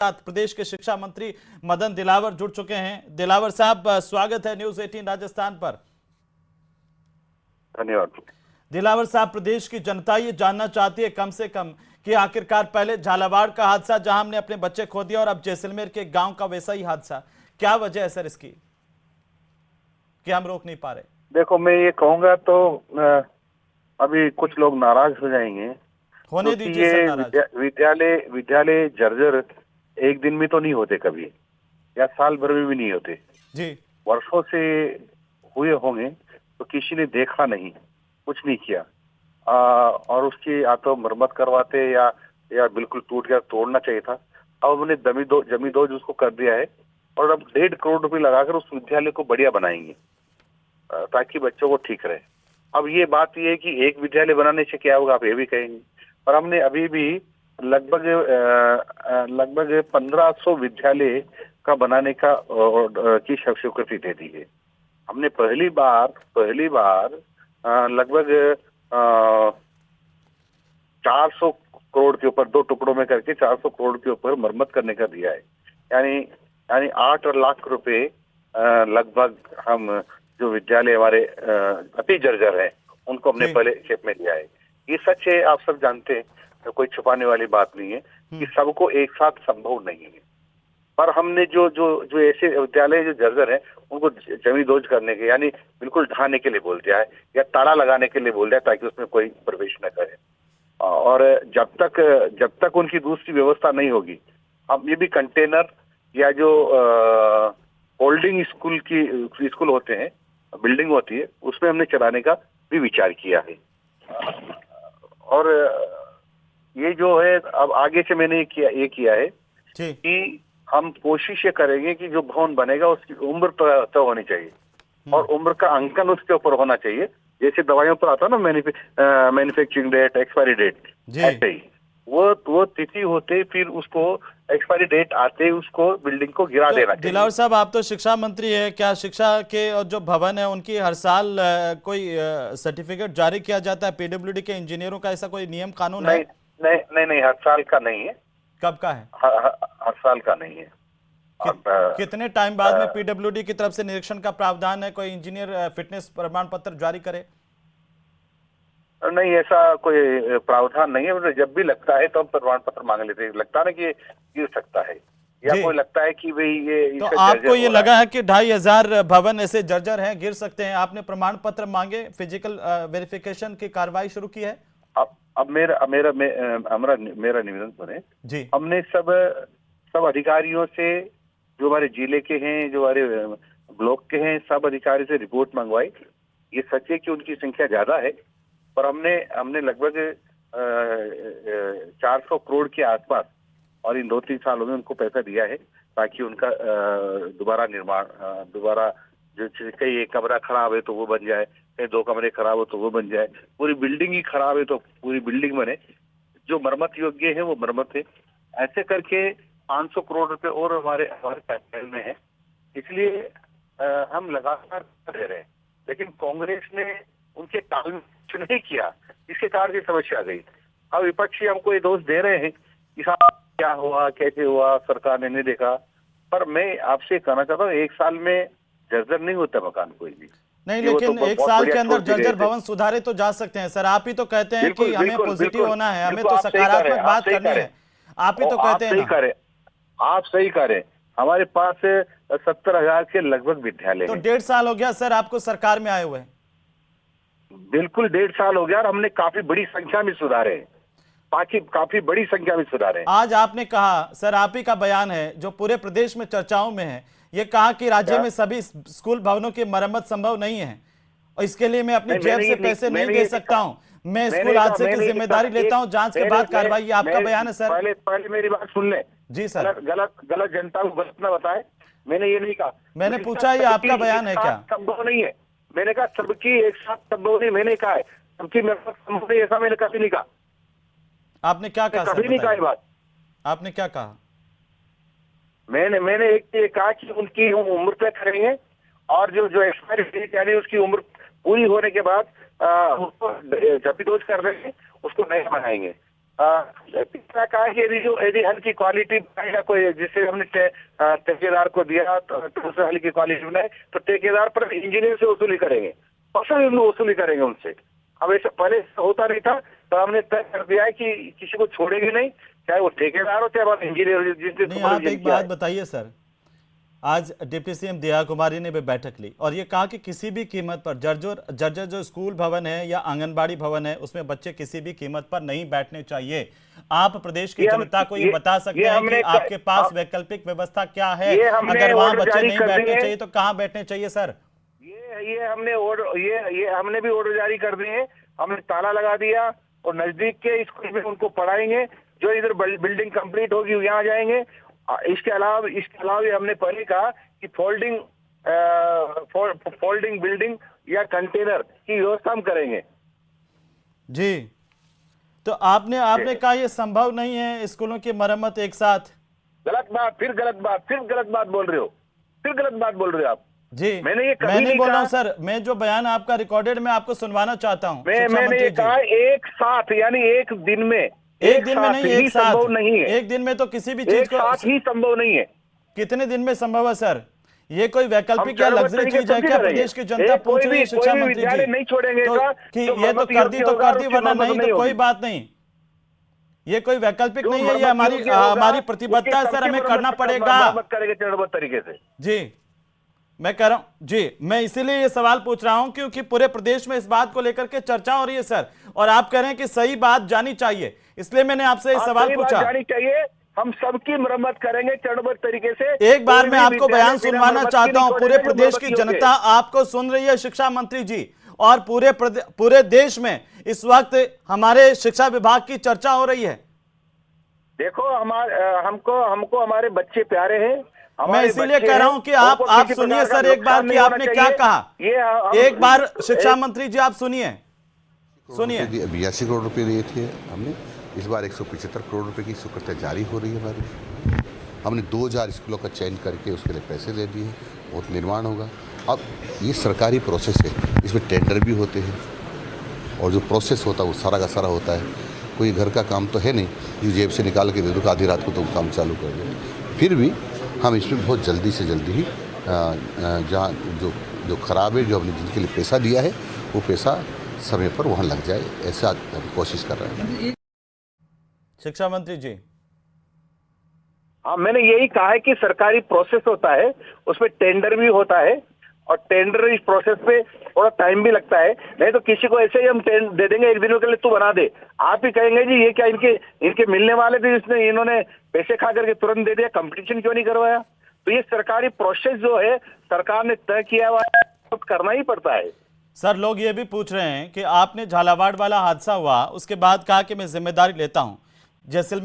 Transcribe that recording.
साथ प्रदेश के शिक्षा मंत्री मदन दिलावर जुड़ चुके हैं। दिलावर साहब, स्वागत है न्यूज 18 राजस्थान पर। धन्यवाद। दिलावर साहब, प्रदेश की जनता ये जानना चाहती है कम से कम कि आखिरकार पहले झालावाड़ का हादसा जहां हमने अपने बच्चे खो दिया और अब जैसलमेर के गांव का वैसा ही हादसा, क्या वजह है सर इसकी कि हम रोक नहीं पा रहे? देखो, मैं ये कहूंगा तो अभी कुछ लोग नाराज हो जाएंगे, होने क्योंकि दीजिए सर नाराज। विद्यालय जर्जर एक दिन में तो नहीं होते कभी, या साल भर में भी नहीं होते जी। वर्षों से हुए होंगे, तो किसी ने देखा नहीं, कुछ नहीं किया और उसकी या तो मरम्मत करवाते या बिल्कुल टूट गया तोड़ना चाहिए था। अब हमने जमींदोज उसको कर दिया है और अब 1.5 करोड़ रुपए लगाकर उस विद्यालय को बढ़िया बनाएंगे ताकि बच्चों को ठीक रहे। अब ये बात ये है कि एक विद्यालय बनाने से क्या होगा, आप ये भी कहेंगे, पर हमने अभी भी लगभग 1500 विद्यालय का बनाने का की स्वीकृति दे दी है। हमने पहली बार लगभग 400 करोड़ के ऊपर 2 टुकड़ों में करके 400 करोड़ के ऊपर मरम्मत करने का दिया है। यानी 8 लाख रुपए लगभग हम जो विद्यालय हमारे अति जर्जर है उनको हमने पहले खेप में लिया है। ये सच है, आप सब जानते हैं, तो कोई छुपाने वाली बात नहीं है कि सबको एक साथ संभव नहीं है, पर हमने जो जो जो ऐसे विद्यालय जो जर्जर है उनको जमींदोज करने के, यानी बिल्कुल ढहाने के लिए बोल दिया है या ताला लगाने के लिए बोल दिया ताकि उसमें कोई प्रवेश न करे। और जब तक उनकी दूसरी व्यवस्था नहीं होगी, हम ये भी कंटेनर या जो होल्डिंग स्कूल होते हैं, बिल्डिंग होती है, उसमें हमने चलाने का भी विचार किया है। और ये जो है अब आगे से मैंने ये किया है कि हम कोशिश ये करेंगे कि जो भवन बनेगा उसकी उम्र तय होनी चाहिए और उम्र का अंकन उसके ऊपर होना चाहिए। जैसे दवाइयों पर आता है ना, मैन्युफैक्चरिंग डेट, एक्सपायरी डेट, ऐसे ही वो तिथि होते फिर उसको एक्सपायरी डेट आते उसको बिल्डिंग को गिरा देना चाहिए। दिलावर साहब, आप तो शिक्षा मंत्री है, क्या शिक्षा के जो भवन है उनकी हर साल कोई सर्टिफिकेट जारी किया जाता है? पीडब्ल्यूडी के इंजीनियरों का ऐसा कोई नियम कानून है? नहीं, हर साल का नहीं है। कब का है? हर साल का नहीं है। कितने टाइम बाद में पीडब्ल्यूडी की तरफ से निरीक्षण का प्रावधान है, कोई इंजीनियर फिटनेस प्रमाण पत्र जारी करे? नहीं, ऐसा कोई प्रावधान नहीं है। जब भी लगता है तो हम प्रमाण पत्र मांग लेते हैं। लगता है ना कि ये गिर सकता है या कोई लगता है कि भाई ये तो आपको ये लगा है कि 2500 भवन ऐसे जर्जर हैं, गिर सकते हैं, आपने प्रमाण पत्र मांगे, फिजिकल वेरिफिकेशन की कार्रवाई शुरू की है? अब मेरा निवेदन सुने जी। हमने सब अधिकारियों से, जो हमारे जिले के हैं, जो हमारे ब्लॉक के हैं, सब अधिकारी से रिपोर्ट मंगवाई। ये सच है कि उनकी संख्या ज्यादा है, पर हमने लगभग 400 करोड़ के आसपास और इन 2-3 सालों में उनको पैसा दिया है ताकि उनका दोबारा जो कहीं एक कमरा खराब है तो वो बन जाए, कहीं 2 कमरे खराब हो तो वो बन जाए, पूरी बिल्डिंग ही खराब है तो पूरी बिल्डिंग बने, जो मरम्मत योग्य है वो मरम्मत है। ऐसे करके 500 करोड़ रुपए और हमारे पैकेज में है। इसलिए हम लगातार दे रहे हैं, लेकिन कांग्रेस ने उनके ताल में नहीं किया, इसके कारण ये समस्या आ गई। अब विपक्षी हमको ये दोष दे रहे हैं कि साहब क्या हुआ, कैसे हुआ, सरकार ने नहीं देखा। पर मैं आपसे कहना चाहता हूँ, 1 साल में जर्जर नहीं होता मकान कोई भी नहीं, लेकिन तो 1 साल के अंदर जर्जर भवन सुधारे तो जा सकते हैं सर। आप ही तो कहते हैं कि हमें पॉजिटिव होना है, हमें तो सकारात्मक बात करनी है, आप ही तो कहते हैं ना। आप सही करें। हमारे पास 70,000 के लगभग विद्यालय तो 1.5 साल हो गया सर आपको सरकार में आए हुए? बिल्कुल 1.5 साल हो गया और हमने काफी बड़ी संख्या में सुधारे, काफी बड़ी संख्या में सुधारे। आज आपने कहा, सर आप ही का बयान है जो पूरे प्रदेश में चर्चाओं में है, ये कहा कि राज्य में सभी स्कूल भवनों की मरम्मत संभव नहीं है और इसके लिए मैं अपनी जेब से पैसे नहीं दे सकता हूं, मैं स्कूल हादसे की जिम्मेदारी लेता हूं, जांच के बाद कार्रवाई। ये आपका बयान है सर? पहले मेरी बात सुन ले जी सर। गलत जनता को गलत ना बताए, मैंने ये नहीं कहा। मैंने पूछा ये आपका बयान है क्या? संभव नहीं है, मैंने कहा सबकी एक साथ संभव नहीं, मैंने कहा है सबकी मरम्मत संभव नहीं, ऐसा मैंने कभी नहीं कहा। आपने क्या कहा? कभी नहीं कहा ये बात। आपने क्या कहा? मैंने एक कहा कि उनकी उम्र तय करेंगे और जो एक्सपायरी डेट यानी उसकी उम्र पूरी होने के बाद उसको जमींदोज कर देंगे, उसको नया बनाएंगे। तीसरा कहा कि यदि हल की क्वालिटी बनाएगा कोई, जिससे हमने ठेकेदार को दिया तो उसे हल की क्वालिटी बनाए, तो ठेकेदार पर इंजीनियर से वसूली करेंगे, फसल वसूली करेंगे उनसे। अब ऐसा पहले होता नहीं था, तो हमने तय कर दिया है कि किसी को छोड़ेंगे नहीं, चाहे वो ठेकेदार हो चाहे इंजीनियर हो, जिसने नहीं, आप एक बात बताइए सर, आज डिप्टी सीएम दीया कुमारी ने भी बैठक ली और ये कहा कि किसी भी कीमत पर जर्जर जो स्कूल भवन है या आंगनबाड़ी भवन है उसमें बच्चे किसी भी कीमत पर नहीं बैठने चाहिए। आप प्रदेश की जनता को ये बता सकते हैं कि आपके पास वैकल्पिक व्यवस्था क्या है? अगर वहां बच्चे नहीं बैठने चाहिए तो कहाँ बैठने चाहिए सर? ये हमने भी ऑर्डर जारी कर दिए हैं। हमने ताला लगा दिया और नजदीक के स्कूल में उनको पढ़ाएंगे, जो इधर बिल्डिंग कंप्लीट होगी यहाँ जाएंगे। इसके अलावा हमने पहले कहा कि फोल्डिंग बिल्डिंग या कंटेनर की व्यवस्था हम करेंगे। जी, तो आपने कहा ये संभव नहीं है स्कूलों की मरम्मत एक साथ। फिर गलत बात बोल रहे हो आप। जी, मैं नहीं बोल रहा हूं सर, मैं जो बयान आपका रिकॉर्डेड में आपको सुनवाना चाहता हूं। मैंने ये कहा एक साथ, यानी एक दिन में नहीं, एक साथ संभव नहीं है। एक दिन में तो किसी भी चीज को साथ ही संभव नहीं है। कितने दिन में संभव है सर? ये कोई वैकल्पिक या लग्जरी चीज है क्या? प्रदेश की जनता पूछ रही है शिक्षा मंत्री जी नहीं छोड़ेंगे कि ये तो कर दी वरना नहीं तो कोई बात नहीं। ये कोई वैकल्पिक नहीं है, ये हमारी प्रतिबद्धता है सर, हमें करना पड़ेगा तरीके से। जी, मैं कह रहा हूं जी, मैं इसीलिए ये सवाल पूछ रहा हूं क्योंकि पूरे प्रदेश में इस बात को लेकर के चर्चा हो रही है सर, और आप कह रहे हैं कि सही बात जानी चाहिए, इसलिए मैंने आपसे ये सवाल पूछा। जानी चाहिए, हम सबकी मरम्मत करेंगे चरणबद्ध तरीके से। एक बार मैं आपको बयान सुनवाना चाहता हूं, पूरे प्रदेश की जनता आपको सुन रही है शिक्षा मंत्री जी, और पूरे देश में इस वक्त हमारे शिक्षा विभाग की चर्चा हो रही है। देखो, हमको हमारे बच्चे प्यारे हैं। मैं इसीलिए कह रहा हूं कि आप सुनिए सर एक बार कि आपने क्या कहा। एक बार शिक्षा मंत्री जी आप सुनिए। 82 करोड़ रुपए दिए थे हमने, इस बार 175 करोड़ रुपए की स्वीकृति जारी हो रही है हमारी। हमने 2000 स्कूलों का चयन करके उसके लिए पैसे दे दिए, बहुत निर्माण होगा। अब ये सरकारी प्रोसेस है, इसमें टेंडर भी होते हैं और जो प्रोसेस होता है वो सारा का सारा होता है। कोई घर का काम तो है नहीं जो जेब से निकाल के दे दो, आधी रात को तो काम चालू कर दो। फिर भी हम इसमें बहुत जल्दी से जल्दी ही जहाँ जो खराब है, जो हमने जिनके लिए पैसा दिया है वो पैसा समय पर वहाँ लग जाए, ऐसा हम कोशिश कर रहे हैं। शिक्षा मंत्री जी, हाँ, मैंने यही कहा है कि सरकारी प्रोसेस होता है, उसमें टेंडर भी होता है, और टेंडर इस प्रोसेस पे थोड़ा टाइम भी लगता है। नहीं तो किसी को ऐसे ही हम दे देंगे एक दिनों के लिए, तू बना दे, आप ही कहेंगे जी ये क्या इनके मिलने वाले थे, इन्होंने पैसे खा करके तुरंत दे दिया, कंपटीशन क्यों नहीं करवाया? तो ये सरकारी प्रोसेस जो है सरकार ने तय किया हुआ है, तो करना ही पड़ता है। सर लोग ये भी पूछ रहे हैं कि आपने झालावाड़ वाला हादसा हुआ उसके बाद कहा कि मैं जिम्मेदारी लेता हूं, जैसलमेर